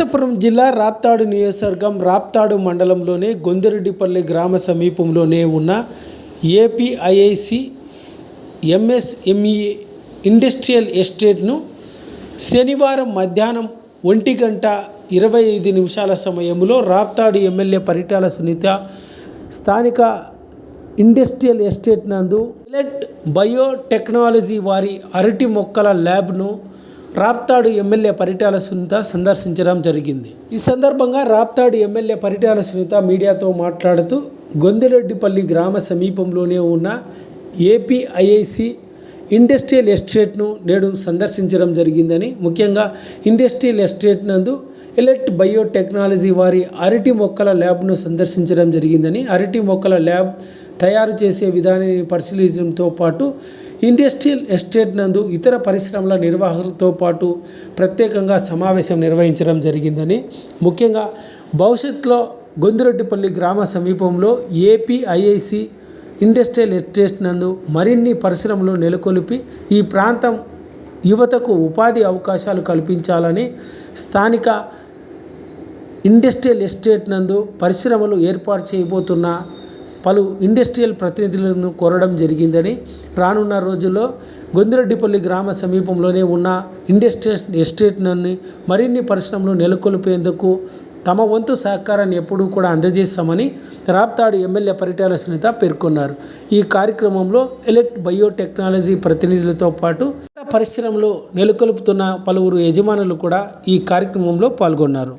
అనంతపురం జిల్లా రాప్తాడు నియోజకవర్గం రాప్తాడు మండలంలోని గొందిరెడ్డిపల్లి గ్రామ సమీపంలోనే ఉన్న ఏపీఐఐసి ఎంఎస్ఎంఈ ఇండస్ట్రియల్ ఎస్టేట్ను శనివారం మధ్యాహ్నం 1:25 సమయంలో రాప్తాడు ఎమ్మెల్యే పరిటాల సునీత స్థానిక ఇండస్ట్రియల్ ఎస్టేట్ నందు ఎలెట్ బయోటెక్నాలజీ వారి అరటి మొక్కల ల్యాబ్ను రాప్తాడు ఎమ్మెల్యే పరిటాల సునీత సందర్శించడం జరిగింది. ఈ సందర్భంగా రాప్తాడు ఎమ్మెల్యే పరిటాల సునీత మీడియాతో మాట్లాడుతూ గొందిరెడ్డిపల్లి గ్రామ సమీపంలోనే ఉన్న ఏపీఐఐసి ఇండస్ట్రియల్ ఎస్టేట్ను నేడు సందర్శించడం జరిగిందని, ముఖ్యంగా ఇండస్ట్రియల్ ఎస్టేట్ నందు ఎలెట్ బయోటెక్నాలజీ వారి అరటి మొక్కల ల్యాబ్ను సందర్శించడం జరిగిందని, అరటి మొక్కల ల్యాబ్ తయారు చేసే విధానాన్ని పరిశీలించడంతో పాటు ఇండస్ట్రియల్ ఎస్టేట్ నందు ఇతర పరిశ్రమల నిర్వాహకులతో పాటు ప్రత్యేకంగా సమావేశం నిర్వహించడం జరిగిందని, ముఖ్యంగా భవిష్యత్తులో గొందిరెడ్డిపల్లి గ్రామ సమీపంలో ఏపీఐఐసి ఇండస్ట్రియల్ ఎస్టేట్ నందు మరిన్ని పరిశ్రమలు నెలకొల్పి ఈ ప్రాంతం యువతకు ఉపాధి అవకాశాలు కల్పించాలని స్థానిక ఇండస్ట్రియల్ ఎస్టేట్ నందు పరిశ్రమలు ఏర్పాటు చేయబోతున్న పలు ఇండస్ట్రియల్ ప్రతినిధులను కోరడం జరిగిందని, రానున్న రోజుల్లో గొందిరెడ్డిపల్లి గ్రామ సమీపంలోనే ఉన్న ఇండస్ట్రియల్ ఎస్టేట్ నుండి మరిన్ని పరిశ్రమలు నెలకొల్పేందుకు తమ వంతు సహకారాన్ని ఎప్పుడూ కూడా అందజేస్తామని రాప్తాడు ఎమ్మెల్యే పరిటాల సునీత పేర్కొన్నారు. ఈ కార్యక్రమంలో ఎలెట్ బయోటెక్నాలజీ ప్రతినిధులతో పాటు పరిశ్రమలు నెలకొల్పుతున్న పలువురు యజమానులు కూడా ఈ కార్యక్రమంలో పాల్గొన్నారు.